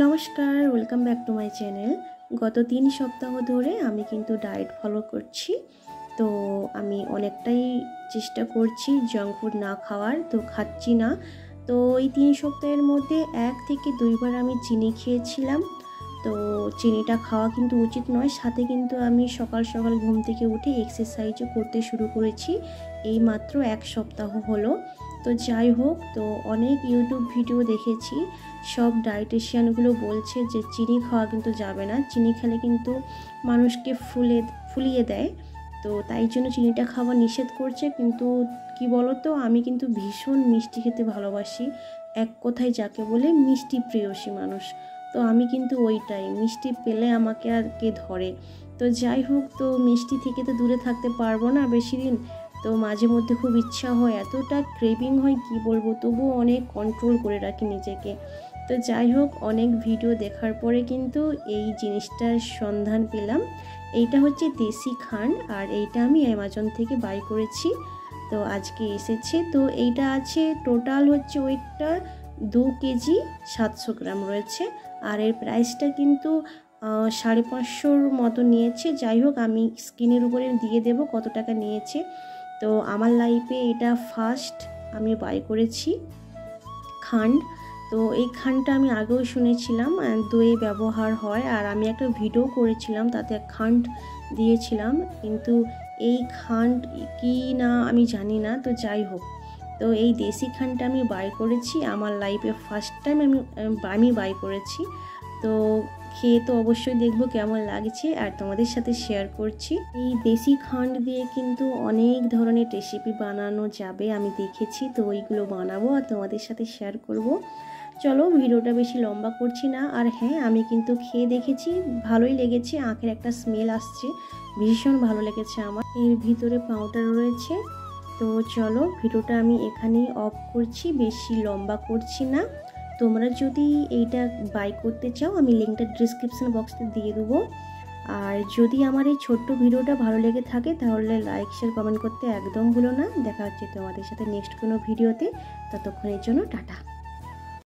নমস্কার, welcome back to my channel. গত ৩ সপ্তাহ ধরে আমি কিন্তু ডায়েট ফলো করছি। তো আমি অনেকটাই চেষ্টা করছি জাঙ্ক ফুড না খাওয়ার, তো খাচ্ছি না। তো এই ৩ সপ্তাহের মধ্যে ১ থেকে ২ বার আমি চিনি খেয়েছিলাম। তো চিনিটা খাওয়া কিন্তু উচিত নয়। সাথে কিন্তু আমি সকাল সকাল ঘুম থেকে উঠে এক্সারসাইজও করতে শুরু করেছি এই মাত্র ১ সপ্তাহ হলো। তো যাই হোক, তো অনেক ইউটিউব ভিডিও দেখেছি, সব ডায়েটিশিয়ানগুলো বলছে যে চিনি খাওয়া কিন্তু যাবে না, চিনি খেলে কিন্তু মানুষকে ফুলিয়ে দেয়। তো তাই জন্য চিনিটা খাওয়া নিষেধ করছে। কিন্তু কি বলো তো, আমি কিন্তু ভীষণ মিষ্টি খেতে ভালোবাসি, এক কথায় যাকে বলে মিষ্টি প্রেয়সী মানুষ। তো আমি কিন্তু ওইটাই, মিষ্টি পেলে আমাকে আর কে ধরে। তো যাই হোক, তো মিষ্টি থেকে তো দূরে থাকতে পারবো না বেশি দিন। তো মাঝে মধ্যে খুব ইচ্ছা হয়, এতটা ক্রেভিং হয় কি বলবো, তবুও অনেক কন্ট্রোল করে রাখি নিজেকে। তো যাই হোক, অনেক ভিডিও দেখার পরে কিন্তু এই জিনিসটার সন্ধান পেলাম। এইটা হচ্ছে দেশি খান্ড, আর এইটা আমি অ্যামাজন থেকে বাই করেছি। তো আজকে এসেছে। তো এইটা আছে, টোটাল হচ্ছে ওয়েটটা 2 কেজি 700 গ্রাম রয়েছে। আর এর প্রাইসটা কিন্তু 550 মতো নিয়েছে। যাই হোক, আমি স্ক্রিনের উপরে দিয়ে দেব কত টাকা নিয়েছে। তো আমার লাইফে এটা ফার্স্ট আমি বাই করেছি খান্ড। তো এই খান্ডটা আমি আগেও শুনেছিলাম দইয়ে ব্যবহার হয়, আর আমি একটা ভিডিও করেছিলাম, তাতে খান্ড দিয়েছিলাম, কিন্তু এই খান্ড কি না আমি জানি না। তো যাই হোক, তো এই দেশি খান্ডটা আমি বাই করেছি, আমার লাইফে ফার্স্ট টাইম আমি বাই করেছি। তো খেয়ে তো অবশ্যই দেখবো কেমন লাগছে, আর তোমাদের সাথে শেয়ার করছি। এই দেশি খান্ড দিয়ে কিন্তু অনেক ধরনের রেসিপি বানানো যাবে, আমি দেখেছি। তো ওইগুলো বানাবো আর তোমাদের সাথে শেয়ার করব। চলো, ভিডিওটা বেশি লম্বা করছি না। আর হ্যাঁ, আমি কিন্তু খেয়ে দেখেছি, ভালোই লেগেছে, আখের একটা স্মেল আসছে, ভীষণ ভালো লেগেছে আমার। এর ভিতরে পাউডার রয়েছে। তো চলো, ভিডিওটা আমি এখানেই অফ করছি, বেশি লম্বা করছি না। তোমরা যদি এইটা বাই করতে চাও, আমি লিঙ্কটা ডিসক্রিপশন বক্সে দিয়ে দেবো। আর যদি আমার এই ছোট্ট ভিডিওটা ভালো লেগে থাকে, তাহলে লাইক শেয়ার কমেন্ট করতে একদম ভুলো না। দেখা হচ্ছে তোমাদের সাথে নেক্সট কোনো ভিডিওতে। ততক্ষণের জন্য টাটা।